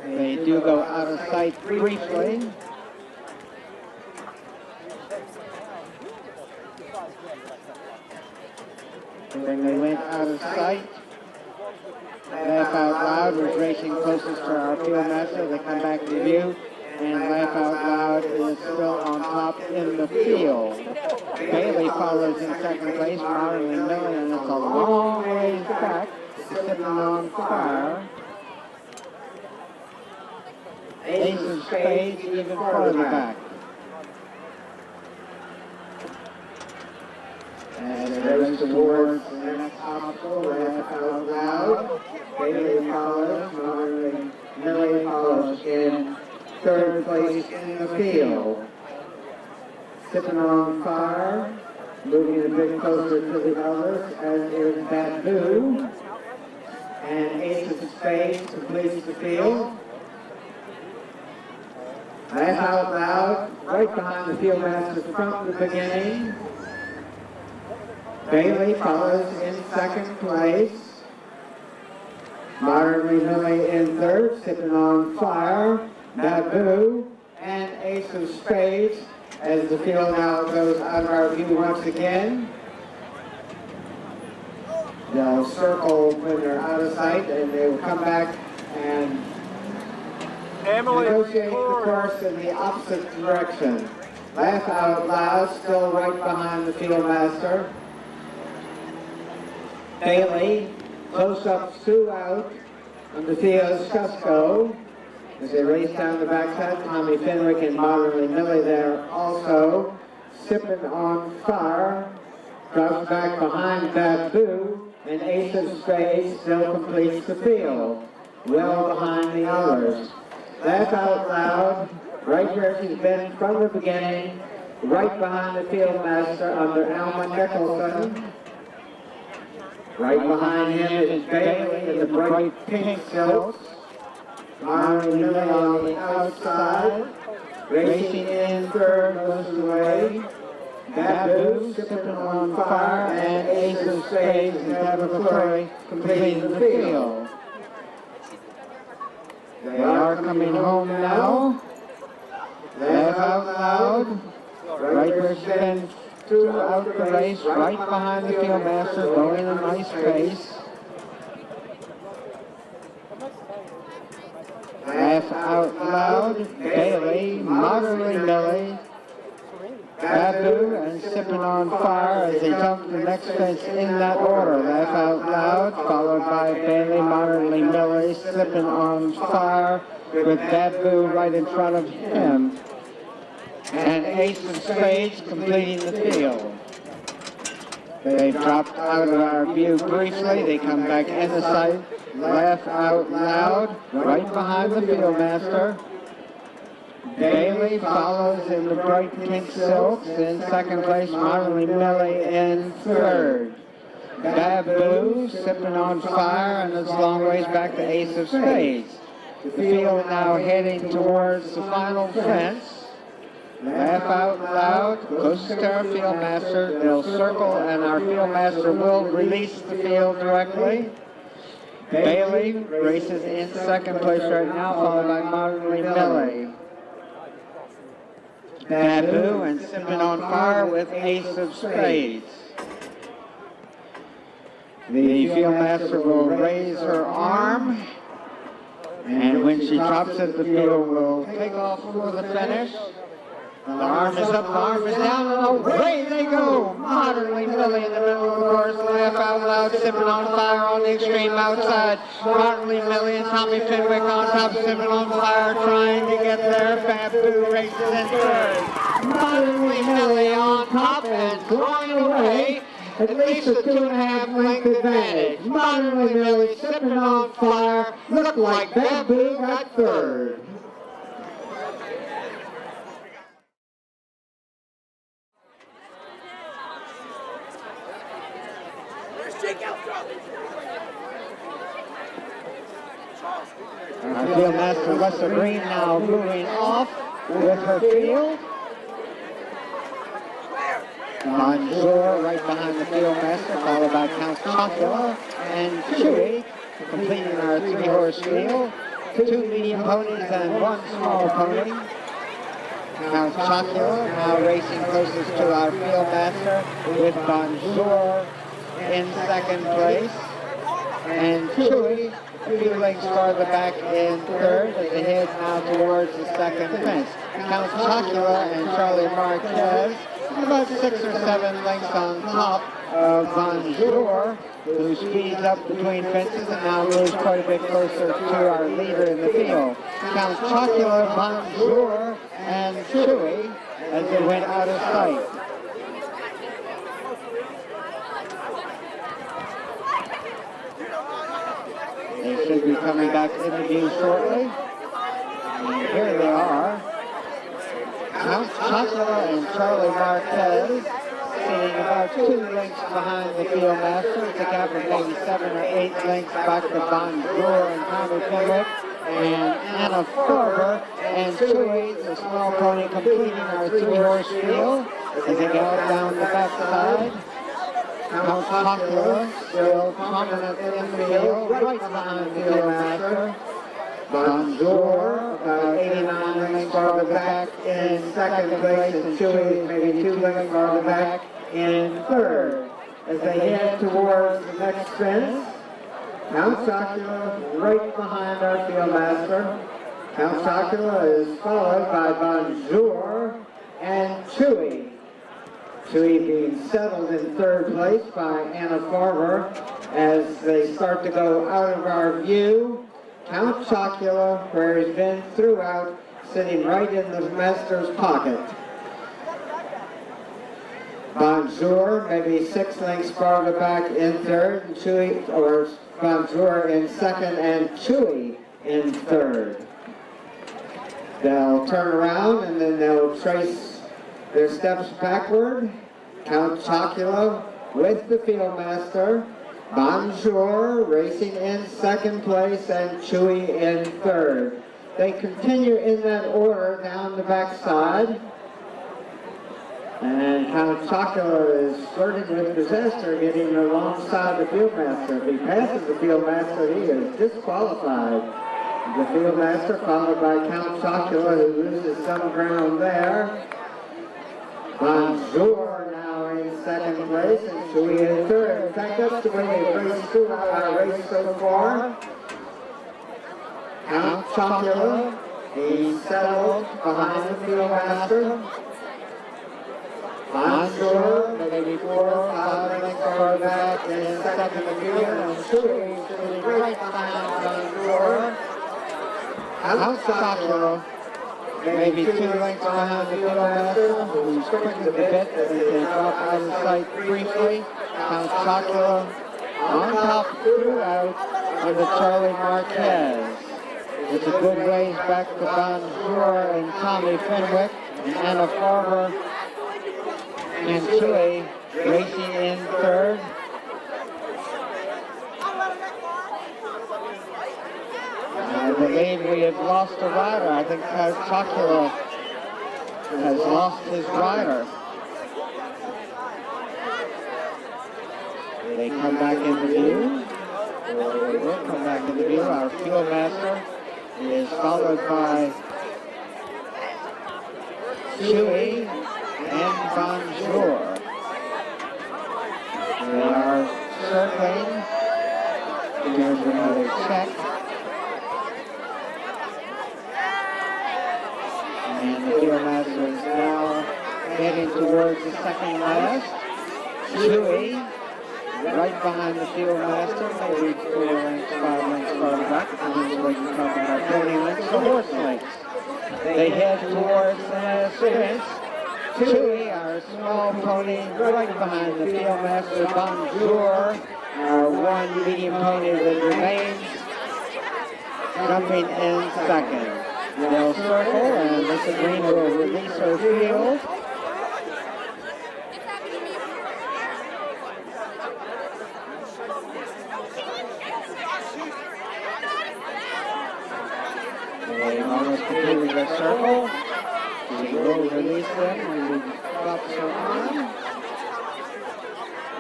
They do go out of sight briefly. Then they went out of sight. Laugh Out Loud was racing closest to our field master. They come back to view, and Laugh Out Loud is still on top in the field. Bailey follows in second place, Marley Miller, and it's a long ways back. Sipping on Fire. Ace of Spades even farther back. And it goes towards the next obstacle, Laugh Out Loud. Bailey follows, Marley Miller follows in third place in the field. Sipping on Fire, moving a bit closer to the others, as is Bamboo. And Ace of Spades completes the field. Laugh Out Loud, right behind the field master from the beginning. Bailey follows in second place. Marley Miller in third, Sipping on Fire, Bamboo, and Ace of Spades, as the field now goes out of our view once again. They'll circle when they're out of sight, and they will come back and negotiate the course in the opposite direction. Laugh Out Loud, still right behind the field master. Bailey, close-up Sue out on the field Scusko. As they race down the backside, Tommy Fenwick and Marley Miller there also. Sipping on Fire, drops back behind Bamboo, and Ace of Spades still completes the field, well behind the others. Laugh Out Loud, right where she's been from the beginning, right behind the field master under Alma Nicholson. Right behind him is Bailey in the bright pink silks. Marley Miller on the outside, racing in third most of the way. Bamboo, Sipping on Fire, and Ace of Spades and Tabitha completing the field. They are coming home now. Laugh Out Loud, right where she's been throughout the race, right behind the field master, going a nice pace. Laugh Out Loud, Bailey, Marley Miller, Bamboo, and Sipping on Fire as they jump the next fence in that order. Laugh Out Loud, followed by Bailey, Marley Miller, Sipping on Fire, with Bamboo right in front of him. And Ace of Spades completing the field. They dropped out of our view briefly. They come back in the sight. Laugh Out Loud, right behind the field master. Bailey follows in the bright pink silks. In second place, Marley Miller in third. Bamboo, Sipping on Fire, and it's a long ways back to Ace of Spades. The field now heading towards the final fence. Laugh Out Loud, close to our field master. They'll circle, and our field master will release the field directly. Bailey races in second place right now, followed by Marley Miller. Bamboo and Sipping on Fire with Ace of Spades. The field master will raise her arm, and when she drops it, the field will take off for the finish. The arm is up, the arm is down, and away they go! Marley Miller in the middle of the course, Laugh Out Loud, Sipping on Fire on the extreme outside. Marley Miller and Tommy Fenwick on top, Sipping on Fire, trying to get there. Bamboo races in third. Marley Miller on top and drawing away at least a 2.5 length advantage. Marley Miller, Sipping on Fire, looked like Bamboo got third. Our field master, Lester Green, now moving off with her field. Bonjour right behind the field master, followed by Count Chocula and Chewy, completing our three-horse field. 2 medium ponies and 1 small pony. Now Chocula now racing closest to our field master with Bonjour in second place. And Chewy a few lengths farther back in third as they head now towards the second fence. Count Chocula and Charlie Marquez about 6 or 7 lengths on top of Bonjour, who speeds up between fences and now moves quite a bit closer to our leader in the field. Count Chocula, Bonjour, and Chewy as they went out of sight. They should be coming back into view shortly. And here they are. Count Chocula and Charlie Marquez sitting about 2 lengths behind the field master. It's a gap of maybe 7 or 8 lengths back to Bonjour and Tommy Pinwick and Anna Farber and Chewy, the small pony, completing our 3-horse field as they gallop down the backside. Count Chocula still prominent in the field, right behind the field master. Bonjour about 89 lengths farther back in second place, and Chewy maybe 2 lengths farther back in third. As they head towards the next fence, Count Chocula right behind our field master. Count Chocula is followed by Bonjour and Chewy. Chewy being settled in third place by Anna Farber as they start to go out of our view. Count Chocula, where he's been throughout, sitting right in the master's pocket. Bonjour, maybe 6 lengths farther back in third, and Chewy, or Bonjour in second, and Chewy in third. They'll turn around and then they'll trace their steps backward. Count Chocula with the field master. Bonjour racing in second place and Chewy in third. They continue in that order down the backside. And Count Chocula is flirting with disaster, getting alongside the field master. If he passes the field master, he is disqualified. The field master followed by Count Chocula, who loses some ground there. Bonjour now in second place and Chewy in third. In fact, that's the way they've raced throughout our race so far. Count Chocula being settled behind the field master. Bonjour, maybe 4 or 5 lengths far back in second field, and Chewy sitting right behind Bonjour. Count Chocula maybe 2 lengths behind the field master, who's quickly a bit as they drop out of sight briefly. Count Chocula on top throughout under Charlie Marquez. It's a good ways back to Bonjour and Tommy Pinwick and Anna Farber and Chewy racing in third. I believe we have lost a rider. I think Chocula has lost his rider. They come back into view. They will come back into view. Our field master is followed by Chewy and Bonjour. They are circling. Here's another check. And the field master is now heading towards the second last. Chewy right behind the field master, maybe 4 lengths, 5 lengths farther back. This way you're talking about 20 lengths or horse lengths. They head towards the last fence. Chewy, our small pony, right behind the field master. Bonjour, our 1 medium pony that remains, jumping in second. They'll circle, and Mr. Green will release her field. They almost completed the circle. She will release them when we drop her on.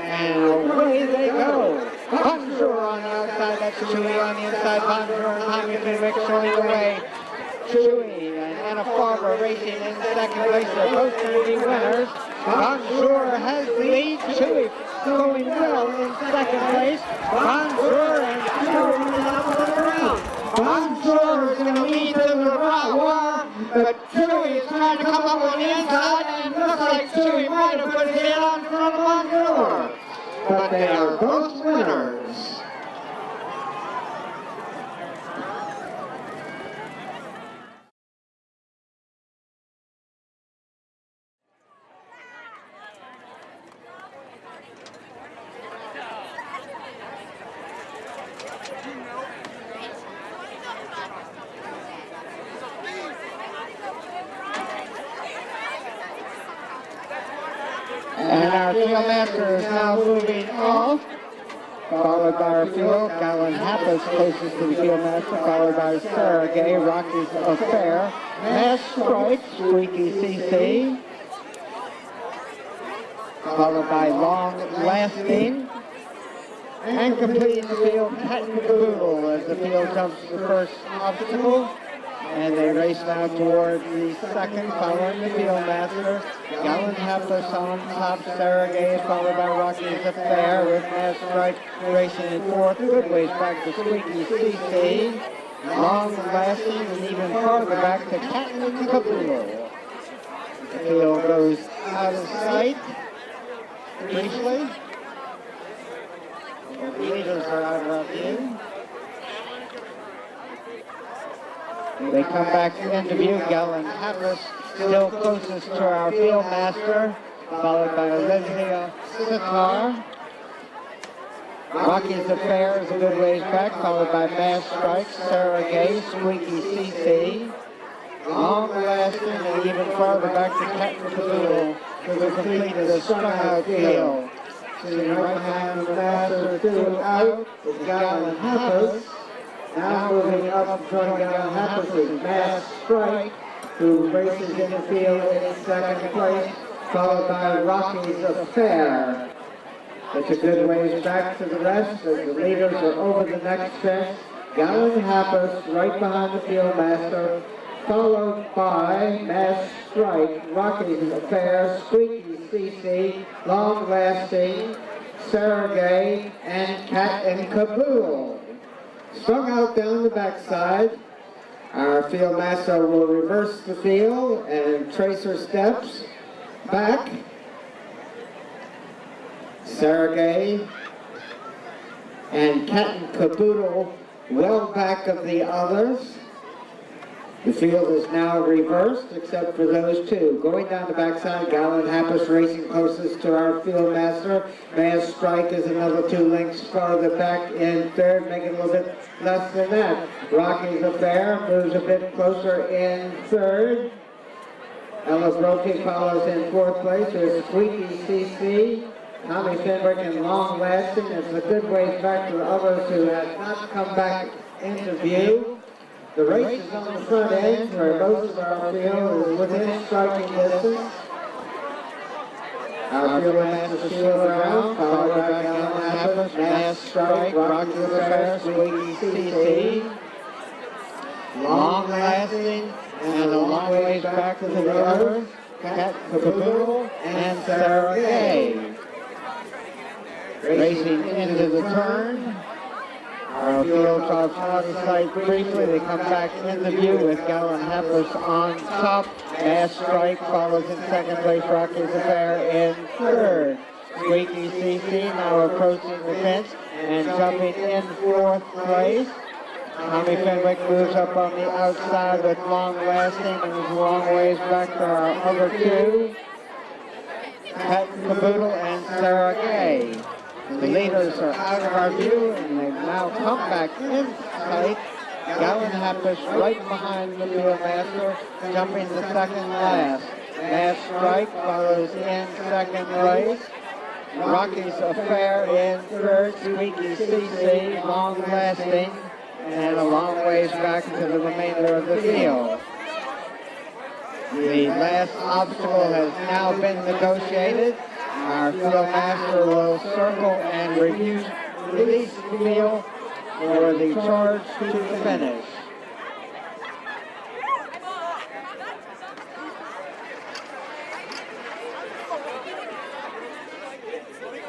And away they go. Bonjour on the outside, that's Chewy on the inside. Bonjour and Tommy Fenwick showing the way. Chewy and Anna Farber racing in second place. They're both going to be winners. Bonjour has the lead. Chewy going well in second place. Bonjour and Chewy in the top of the ground. Bonjour is going to lead to the war, but Chewy is trying to come up on the inside, and it looks like Chewy might have put his head on front of Bonjour. But they are both winners. And our field master is now moving off, followed by our field. Gallon Happus closest to the field master, followed by Sarah Gay, Rocky's Affair, Mass Strike, Squeaky CC, followed by Long Lasting, and completing the field, Cat and Caboodle as the field jumps the first obstacle. And they race now toward the second, following the field master. Gallon Hapless on top, Sarah Gay, followed by Rocky's Affair, with Mass Strike racing in fourth. Good ways back to Squeaky CC. Long Lasting and even farther back to Cat and Caboodle. The field goes out of sight briefly. The leaders are out of our view. They come back into view. Gallon Happus still closest to our field master, followed by Olivia Sitar. Rocky's Affair is a good ways back, followed by Mass Strike, Sarah Gay, Squeaky CC. Long Lasting and even farther back to Cat and Caboodle to complete the strung out field. Sitting right behind the master, two out is Gallon Happus. Now moving up, joining Gallon Happus is Mass Strike, who races in the field in second place, followed by Rocky's Affair. It's a good ways back to the rest as the leaders are over the next fence. Gallon Happus right behind the field master, followed by Mass Strike, Rocky's Affair, Squeaky CC, Long Lasting, Sarah Gay, and Cat and Caboodle. Strung out down the backside, our field master will reverse the field and trace her steps back. Sarah Gay and Cat and Caboodle well back of the others. The field is now reversed except for those two. Going down the backside, Gallon Happus racing closest to our field master. Mass Strike is another 2 lengths farther back in third, making a little bit less than that. Rocky's Affair moves a bit closer in third. Ella Broke follows in fourth place. There's Squeaky CC, Tommy Fenwick, and Long Lasting. It's a good ways back to the others who have not come back into view. The race is on the front end, where most of our field is within striking distance. Our field master shield around, followed by Gallon Happus, Mass Strike, Rocky's Affair, Squeaky CC, Long Lasting, and a long ways back to the other, Cat Caboodle and Sarah Gay. Racing into the turn. Our field drops out of sight briefly. They come back into view with Gallon Happus on top. Mass Strike follows in second place. Rocky's Affair in third. Squeaky CC now approaching the fence and jumping in fourth place. Tommy Fenwick moves up on the outside with Long Lasting and is a long ways back to our other two, Cat Caboodle and Sarah Gay. The leaders are out of our view and they've now come back in sight. Gallon Happus right behind the field master, jumping the second last. Mass Strike follows in second place. Rocky's Affair in third. Squeaky CC, Long Lasting, and a long ways back to the remainder of the field. The last obstacle has now been negotiated. Our field master will circle and review release the wheel for the charge to the finish.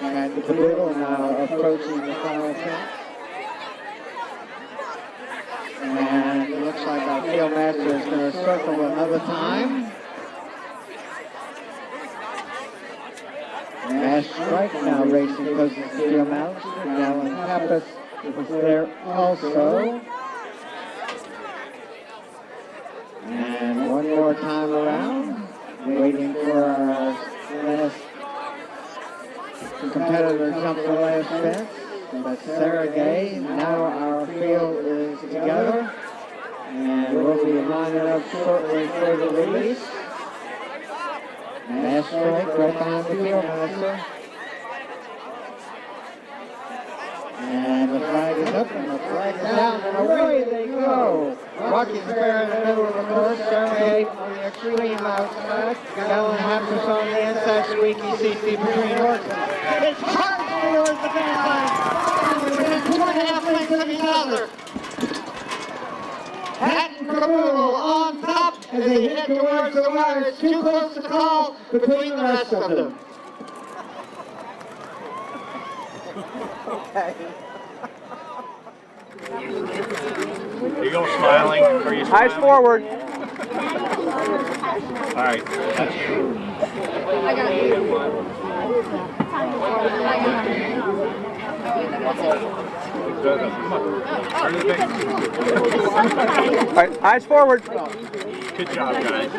And the caboodle now approaching the final finish. And it looks like our field master is going to circle another time. Mass Strike now racing because of the field mounts. Alan Pappas was there also. And one more time around, waiting for our last competitor to jump the last fence. That's Sarah Gay. Now our field is together, and we'll be lining up shortly for the release. Mass Strike right behind the field master. And the flag is up and the flag is down, and away they go. Rocky's fair in the middle of the course. Sarah Gay on the extreme outside. Alan Hampus on the inside. Squeaky CC between horses. It's charged towards the finish line. Within 2.5 lengths of each other. Hatton Caboodle on top as they head towards the wire. It's too close to call between the rest of them. Okay. Are you going smiling? Are you smiling? Eyes forward. All right. That's you. I got you. All right, eyes forward. Good job, guys.